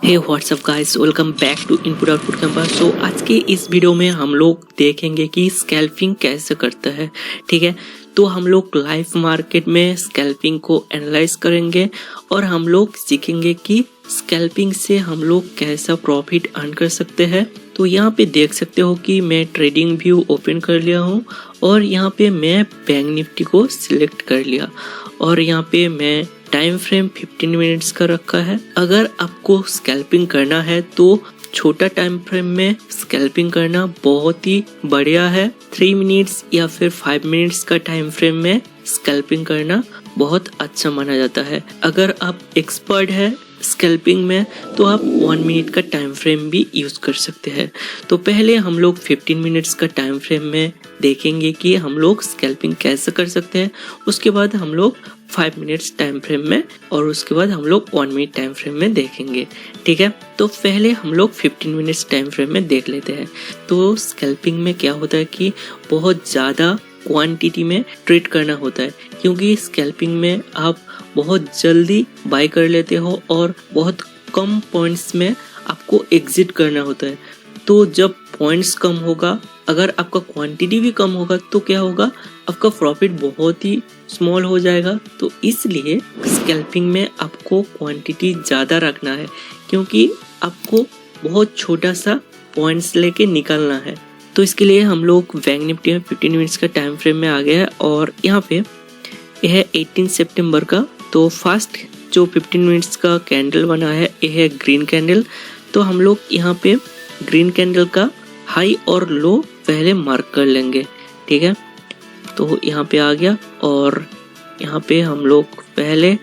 Hey WhatsApp guys, welcome back to input output campus. So आज के इस video में हम लोग देखेंगे कि स्कैल्पिंग कैसे करता है। ठीक है, तो हम लोग लाइव मार्केट में स्कैल्पिंग को एनालाइज करेंगे और हम लोग सीखेंगे कि स्कैल्पिंग से हम लोग कैसा प्रॉफिट अर्न कर सकते हैं। तो यहाँ पे देख सकते हो कि मैं ट्रेडिंग व्यू ओपन कर लिया हूँ और यहाँ पे मैं बैंक निफ्टी को सिलेक्ट कर लिया और यहाँ पे मैं टाइम फ्रेम 15 मिनट्स का रखा है। अगर आपको स्कैल्पिंग करना है तो छोटा टाइम फ्रेम में स्कैल्पिंग करना बहुत ही बढ़िया है। 3 मिनट्स या फिर 5 मिनट्स का टाइम फ्रेम में स्कैल्पिंग करना बहुत अच्छा माना जाता है। अगर आप एक्सपर्ट है स्कैल्पिंग में तो आप 1 मिनट का टाइम फ्रेम भी यूज कर सकते हैं। तो पहले हम लोग 15 मिनट्स का टाइम फ्रेम में देखेंगे कि हम लोग स्कैल्पिंग कैसे कर सकते हैं। उसके बाद हम लोग 5 मिनट्स टाइम फ्रेम में और उसके बाद हम लोग 1 मिनट टाइम फ्रेम में देखेंगे। ठीक है, तो पहले हम लोग 15 मिनट्स टाइम फ्रेम में देख लेते हैं। तो स्कैल्पिंग में क्या होता है कि बहुत ज़्यादा क्वांटिटी में ट्रेड करना होता है, क्योंकि स्कैल्पिंग में आप बहुत जल्दी बाय कर लेते हो और बहुत कम पॉइंट्स में आपको एग्जिट करना होता है। तो जब पॉइंट्स कम होगा, अगर आपका क्वांटिटी भी कम होगा तो क्या होगा, आपका प्रॉफिट बहुत ही स्मॉल हो जाएगा। तो इसलिए स्कैल्पिंग में आपको क्वांटिटी ज़्यादा रखना है, क्योंकि आपको बहुत छोटा सा पॉइंट्स लेके निकलना है। तो इसके लिए हम लोग बैंक निफ्टी में 15 मिनट्स का टाइम फ्रेम में आ गए हैं और यहाँ पे यह है 18 सितंबर का। तो फर्स्ट जो 15 मिनट्स का कैंडल बना है यह है ग्रीन कैंडल। तो हम लोग यहाँ पे ग्रीन कैंडल का हाई और लो पहले मार्क कर लेंगे। ठीक है, तो यहाँ पे आ गया और यहाँ पे हम लोग पहले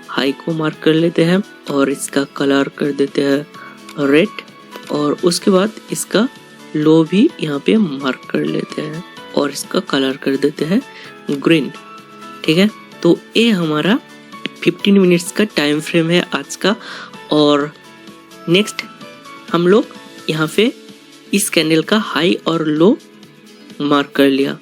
हाई को मार्क कर लेते हैं और इसका कलर कर देते हैं रेड और उसके बाद इसका लो भी यहाँ पे मार्क कर लेते हैं और इसका कलर कर देते हैं ग्रीन। ठीक है, तो ये हमारा 15 मिनट्स का टाइम फ्रेम है आज का। और नेक्स्ट हम लोग यहाँ पे इस कैंडल का हाई और लो मार्क कर लिया।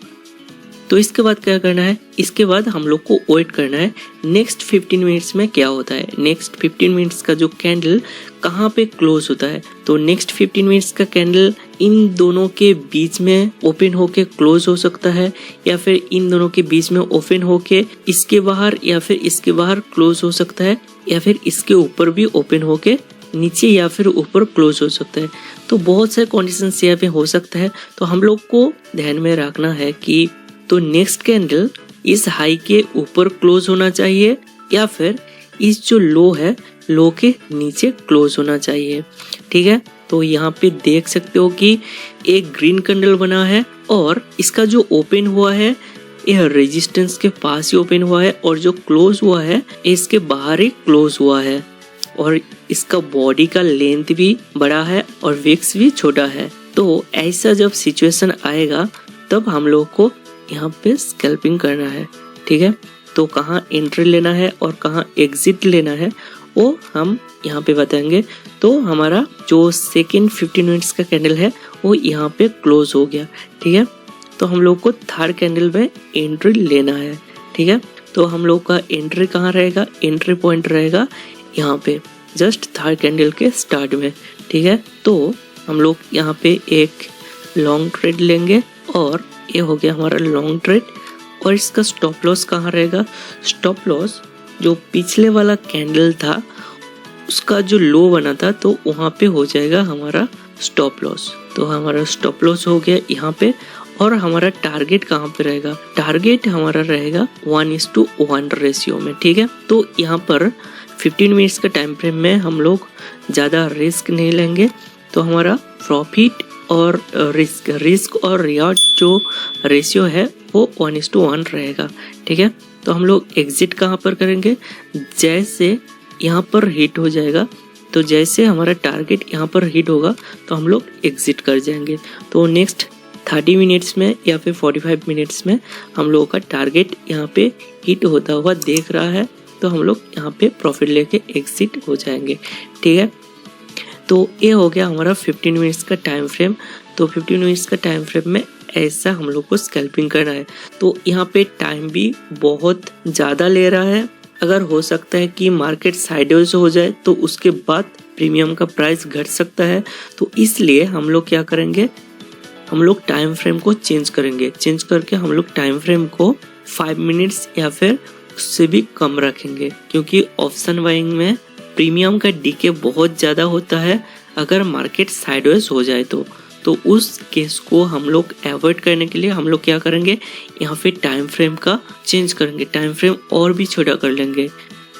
तो इसके बाद क्या करना है, इसके बाद हम लोग को वेट करना है नेक्स्ट 15 मिनट्स में क्या होता है। नेक्स्ट 15 मिनट्स का जो कैंडल कहाँ पे क्लोज होता है। तो नेक्स्ट 15 मिनट्स का कैंडल इन दोनों के बीच में ओपन होके क्लोज हो सकता है, या फिर इन दोनों के बीच में ओपन होके इसके बाहर या फिर इसके बाहर क्लोज हो सकता है, या फिर इसके ऊपर भी ओपन होके नीचे या फिर ऊपर क्लोज हो सकता है। तो बहुत सारे कंडीशंस यहाँ पे हो सकता है। तो हम लोग को ध्यान में रखना है कि तो नेक्स्ट कैंडल इस हाई के ऊपर क्लोज होना चाहिए या फिर इस जो लो है लो के नीचे क्लोज होना चाहिए। ठीक है, तो यहाँ पे देख सकते हो कि एक ग्रीन कैंडल बना है और इसका जो ओपन हुआ है यह रेजिस्टेंस के पास ही ओपन हुआ है और जो क्लोज हुआ है इसके बाहर ही क्लोज हुआ है और इसका बॉडी का लेंथ भी बड़ा है और विक्स भी छोटा है। तो ऐसा जब सिचुएशन आएगा तब हम लोग को यहाँ पे स्कैल्पिंग करना है। ठीक है, तो कहाँ एंट्री लेना है और कहाँ एग्जिट लेना है वो हम यहाँ पे बताएंगे। तो हमारा जो सेकेंड 15 मिनट्स का कैंडल है वो यहाँ पे क्लोज हो गया। ठीक है, तो हम लोग को थर्ड कैंडल में एंट्री लेना है। ठीक है, तो हम लोग का एंट्री कहाँ रहेगा, एंट्री पॉइंट रहेगा यहाँ पे जस्ट थर्ड कैंडल के स्टार्ट में। ठीक है, तो हम लोग यहाँ पे एक लॉन्ग ट्रेड लेंगे और ये हो गया हमारा लॉन्ग ट्रेड। और इसका स्टॉप लॉस कहाँ रहेगा, स्टॉप लॉस जो पिछले वाला कैंडल था उसका जो लो बना था तो वहाँ पे हो जाएगा हमारा स्टॉप लॉस। तो हमारा स्टॉप लॉस हो गया यहाँ पे। और हमारा टारगेट कहाँ पे रहेगा, टारगेट हमारा रहेगा 1:1 रेशियो में। ठीक है, तो यहाँ पर 15 मिनट्स का टाइम फ्रेम में हम लोग ज़्यादा रिस्क नहीं लेंगे। तो हमारा प्रॉफिट और रिस्क और रिवॉर्ड जो रेशियो है वो 1:1 रहेगा। ठीक है, तो हम लोग एग्जिट कहाँ पर करेंगे, जैसे यहाँ पर हिट हो जाएगा तो जैसे हमारा टारगेट यहाँ पर हिट होगा तो हम लोग एग्जिट कर जाएंगे। तो नेक्स्ट 30 मिनट्स में या फिर 45 मिनट्स में हम लोगों का टारगेट यहाँ पे हिट होता हुआ देख रहा है तो हम लोग यहाँ पे प्रॉफिट लेके एग्जिट हो जाएंगे। ठीक है, तो ये हो गया हमारा 15 मिनट्स का टाइम फ्रेम। तो 15 मिनट्स का टाइम फ्रेम में ऐसा हम लोग को स्कैल्पिंग करना है। तो यहाँ पे टाइम भी बहुत ज़्यादा ले रहा है। अगर हो सकता है कि मार्केट साइडवेज हो जाए तो उसके बाद प्रीमियम का प्राइस घट सकता है। तो इसलिए हम लोग क्या करेंगे, हम लोग टाइम फ्रेम को चेंज करेंगे। चेंज करके हम लोग टाइम फ्रेम को 5 मिनट्स या फिर उससे भी कम रखेंगे, क्योंकि ऑप्शन बाइंग में प्रीमियम का डीके बहुत ज़्यादा होता है अगर मार्केट साइडवेज हो जाए तो उस केस को हम लोग अवॉइड करने के लिए हम लोग क्या करेंगे, यहाँ पे टाइम फ्रेम का चेंज करेंगे, टाइम फ्रेम और भी छोटा कर लेंगे।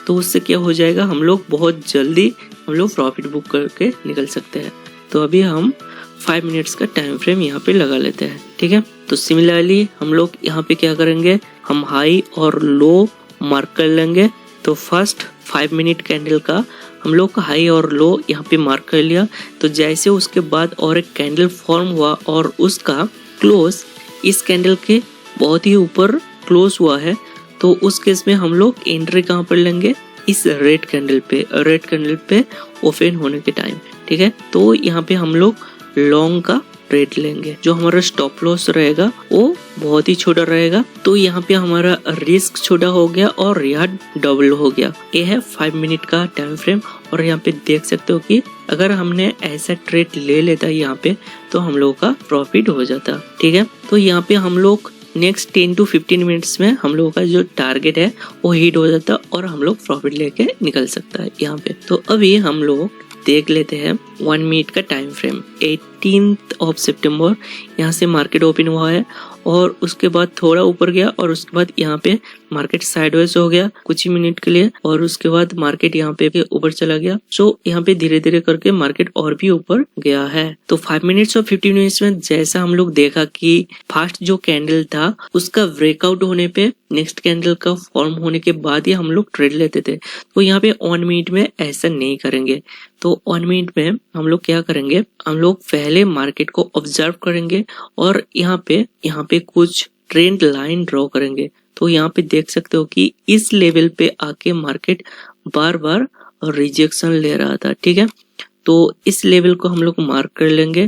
तो उससे क्या हो जाएगा, हम लोग बहुत जल्दी हम लोग प्रॉफिट बुक करके निकल सकते हैं। तो अभी हम 5 मिनट्स का टाइम फ्रेम यहाँ पे लगा लेते हैं, ठीक है। तो सिमिलरली हम लोग यहाँ पे क्या करेंगे, हम हाई और लो मार्क कर लेंगे। तो फर्स्ट 5 मिनट कैंडल का हम लोग हाई और लो यहाँ पे मार्क कर लिया। तो जैसे उसके बाद और एक कैंडल फॉर्म हुआ और उसका क्लोज इस कैंडल के बहुत ही ऊपर क्लोज हुआ है, तो उस केस में हम लोग एंट्री कहाँ पर लेंगे, इस रेड कैंडल पे ओपन होने के टाइम, ठीक है। तो यहाँ पे हम लोग लॉन्ग का ट्रेड लेंगे। जो हमारा स्टॉप लॉस रहेगा वो बहुत ही छोटा रहेगा। तो यहाँ पे हमारा रिस्क छोटा हो गया और रिहार्ड डबल हो गया। ये है 5 मिनट का टाइम फ्रेम। और यहाँ पे देख सकते हो कि अगर हमने ऐसा ट्रेड ले लेता यहाँ पे तो हम लोगों का प्रॉफिट हो जाता, ठीक है। तो यहाँ पे हम लोग नेक्स्ट 10 to 15 मिनट्स में हम लोगों का जो टारगेट है वो हिट हो जाता और हम लोग प्रॉफिट लेके निकल सकता है यहाँ पे। तो अभी हम लोग देख लेते हैं 1 मिनट का टाइम फ्रेम। 18 सितंबर यहाँ से मार्केट ओपन हुआ है और उसके बाद थोड़ा ऊपर गया और उसके बाद यहाँ पे मार्केट साइडवेज हो गया कुछ ही मिनट के लिए और उसके बाद मार्केट यहाँ पे ऊपर चला गया। सो यहाँ पे धीरे धीरे करके मार्केट और भी ऊपर गया है। तो 5 मिनट्स और 15 मिनट्स में जैसा हम लोग देखा कि फर्स्ट जो कैंडल था उसका ब्रेकआउट होने पे नेक्स्ट कैंडल का फॉर्म होने के बाद ही हम लोग ट्रेड लेते थे। तो यहाँ पे 1 मिनट में ऐसा नहीं करेंगे। तो 1 मिनट में हम लोग क्या करेंगे, हम लोग पहले मार्केट को ऑब्जर्व करेंगे और यहाँ पे कुछ ट्रेंड लाइन ड्रॉ करेंगे। तो यहाँ पे देख सकते हो कि इस लेवल पे आके मार्केट बार बार रिजेक्शन ले रहा था, ठीक है। तो इस लेवल को हम लोग मार्क कर लेंगे।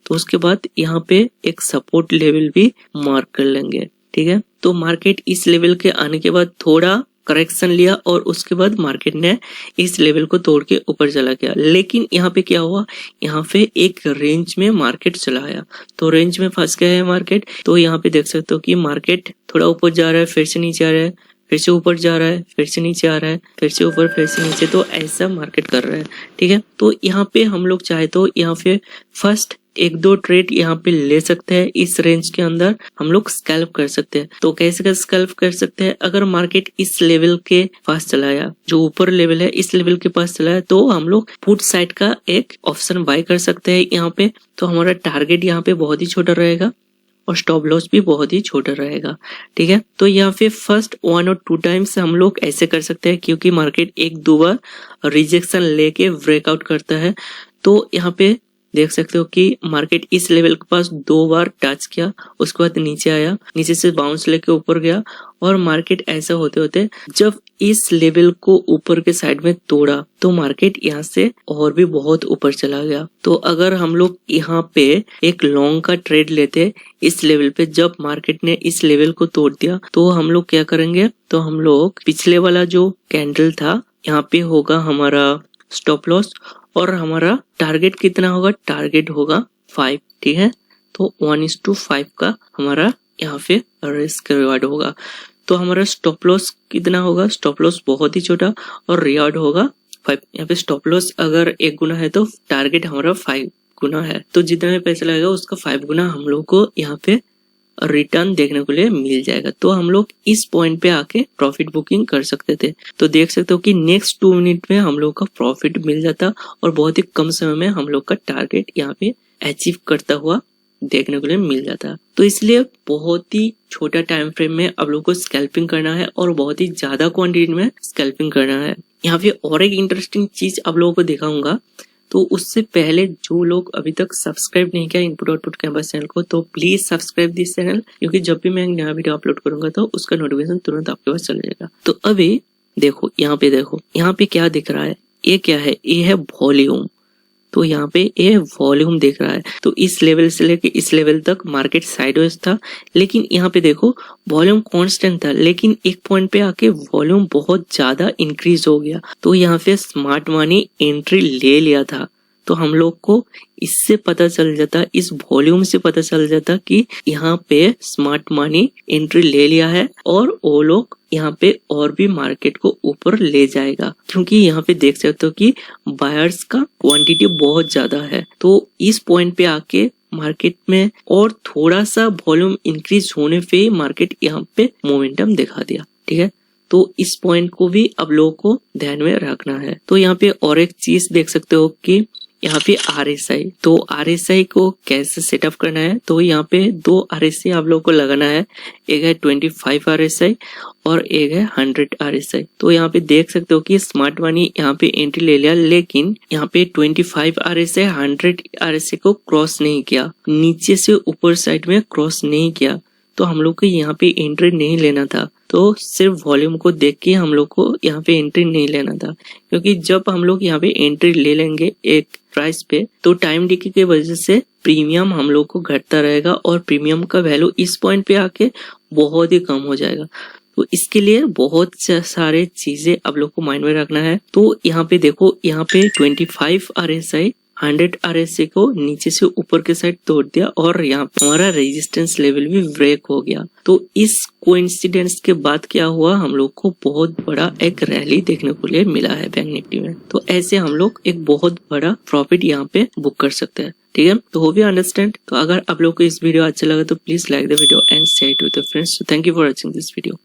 तो उसके बाद यहाँ पे एक सपोर्ट लेवल भी मार्क कर लेंगे, ठीक है। तो मार्केट इस लेवल के आने के बाद थोड़ा करेक्शन लिया और उसके बाद मार्केट ने इस लेवल को तोड़ के ऊपर चला गया। लेकिन यहाँ पे क्या हुआ, यहाँ पे एक रेंज में मार्केट चला आया। तो रेंज में फंस गया है मार्केट। तो यहाँ पे देख सकते हो कि मार्केट थोड़ा ऊपर जा रहा है, फिर से नीचे आ रहा है, फिर से ऊपर जा रहा है, फिर से नीचे आ रहा है, फिर से ऊपर, फिर से नीचे। तो ऐसा मार्केट कर रहा है, ठीक है। तो यहाँ पे हम लोग चाहे तो यहाँ पे फर्स्ट 1-2 ट्रेड यहाँ पे ले सकते हैं। इस रेंज के अंदर हम लोग स्कैल्प कर सकते हैं। तो कैसे स्कैल्प कर सकते हैं, अगर मार्केट इस लेवल के पास चलाया, जो ऊपर लेवल है इस लेवल के पास चलाया, तो हम लोग पुट साइड का एक ऑप्शन बाय कर सकते हैं यहाँ पे। तो हमारा टारगेट यहाँ पे बहुत ही छोटा रहेगा और स्टॉप लॉस भी बहुत ही छोटा रहेगा, ठीक है। तो यहाँ पे फर्स्ट 1 और 2 टाइम्स हम लोग ऐसे कर सकते हैं, क्योंकि मार्केट 1-2 बार रिजेक्शन लेके ब्रेकआउट करता है। तो यहाँ पे देख सकते हो कि मार्केट इस लेवल के पास 2 बार टच किया, उसके बाद नीचे आया, नीचे से बाउंस लेके ऊपर गया और मार्केट ऐसा होते होते जब इस लेवल को ऊपर के साइड में तोड़ा तो मार्केट यहाँ से और भी बहुत ऊपर चला गया। तो अगर हम लोग यहाँ पे एक लॉन्ग का ट्रेड लेते इस लेवल पे, जब मार्केट ने इस लेवल को तोड़ दिया तो हम लोग क्या करेंगे, तो हम लोग पिछले वाला जो कैंडल था यहाँ पे होगा हमारा स्टॉप लॉस और हमारा टारगेट कितना होगा, टारगेट होगा 5, ठीक है। तो 1:5 का हमारा यहाँ पे रिस्क रिवार्ड होगा। तो हमारा स्टॉप लॉस कितना होगा, स्टॉप लॉस बहुत ही छोटा और रिवार्ड होगा 5। यहाँ पे स्टॉप लॉस अगर 1 गुना है तो टारगेट हमारा 5 गुना है। तो जितना भी पैसा लगेगा उसका 5 गुना हम लोग को यहाँ पे रिटर्न देखने को लिए मिल जाएगा। तो हम लोग इस पॉइंट पे आके प्रॉफिट बुकिंग कर सकते थे। तो देख सकते हो कि नेक्स्ट 2 मिनट में हम लोग का प्रॉफिट मिल जाता और बहुत ही कम समय में हम लोग का टारगेट यहाँ पे अचीव करता हुआ देखने को लिए मिल जाता। तो इसलिए बहुत ही छोटा टाइम फ्रेम में आप लोग को स्कैल्पिंग करना है और बहुत ही ज्यादा क्वांटिटी में स्कैल्पिंग करना है। यहाँ पे और एक इंटरेस्टिंग चीज आप लोगों को दिखाऊंगा। तो उससे पहले जो लोग अभी तक सब्सक्राइब नहीं किया इनपुट आउटपुट कैंपस चैनल को, तो प्लीज सब्सक्राइब दिस चैनल, क्योंकि जब भी मैं नया वीडियो अपलोड करूंगा तो उसका नोटिफिकेशन तुरंत आपके पास चले जाएगा। तो अभी देखो यहाँ पे क्या दिख रहा है, ये क्या है, ये है वॉल्यूम। तो यहाँ पे ये वॉल्यूम दिख रहा है। तो इस लेवल से लेके इस लेवल तक मार्केट साइडवेज था, लेकिन यहाँ पे देखो वॉल्यूम कांस्टेंट था, लेकिन एक पॉइंट पे आके वॉल्यूम बहुत ज्यादा इंक्रीज हो गया। तो यहाँ पे स्मार्ट मनी एंट्री ले लिया था। तो हम लोग को इससे पता चल जाता, इस वॉल्यूम से पता चल जाता कि यहाँ पे स्मार्ट मनी एंट्री ले लिया है और वो लोग यहाँ पे और भी मार्केट को ऊपर ले जाएगा, क्योंकि यहाँ पे देख सकते हो कि बायर्स का क्वांटिटी बहुत ज्यादा है। तो इस पॉइंट पे आके मार्केट में और थोड़ा सा वॉल्यूम इंक्रीज होने पे मार्केट यहाँ पे मोमेंटम दिखा दिया। ठीक है, तो इस पॉइंट को भी अब लोगों को ध्यान में रखना है। तो यहाँ पे और एक चीज देख सकते हो कि यहाँ पे RSI, तो RSI को कैसे सेटअप करना है। तो यहाँ पे 2 RSI आप लोगों को लगाना है, एक है 25 RSI और एक है 100 RSI। तो यहाँ पे देख सकते हो कि स्मार्ट मनी यहाँ पे एंट्री ले लिया, लेकिन यहाँ पे 25 RSI 100 RSI को क्रॉस नहीं किया, नीचे से ऊपर साइड में क्रॉस नहीं किया। तो हम लोग को यहाँ पे एंट्री नहीं लेना था। तो सिर्फ वॉल्यूम को देख के हम लोग को यहाँ पे एंट्री नहीं लेना था, क्योंकि जब हम लोग यहाँ पे एंट्री ले लेंगे एक प्राइस पे, तो टाइम डिके की वजह से प्रीमियम हम लोग को घटता रहेगा और प्रीमियम का वैल्यू इस पॉइंट पे आके बहुत ही कम हो जाएगा। तो इसके लिए बहुत सारे चीजें आप लोग को माइंड में रखना है। तो यहाँ पे देखो, यहाँ पे 25 RSI 100 RSI को नीचे से ऊपर के साइड तोड़ दिया और यहाँ पे हमारा रेजिस्टेंस लेवल भी ब्रेक हो गया। तो इस कोइंसिडेंस के बाद क्या हुआ, हम लोग को बहुत बड़ा एक रैली देखने को लिए मिला है बैंक निफ्टी में। तो ऐसे हम लोग एक बहुत बड़ा प्रॉफिट यहाँ पे बुक कर सकते हैं। ठीक है, तो होप यू अंडरस्टैंड। तो अगर आप लोग को इस वीडियो अच्छा लगा तो please like the video and share it with your friends. Thank you for watching this video.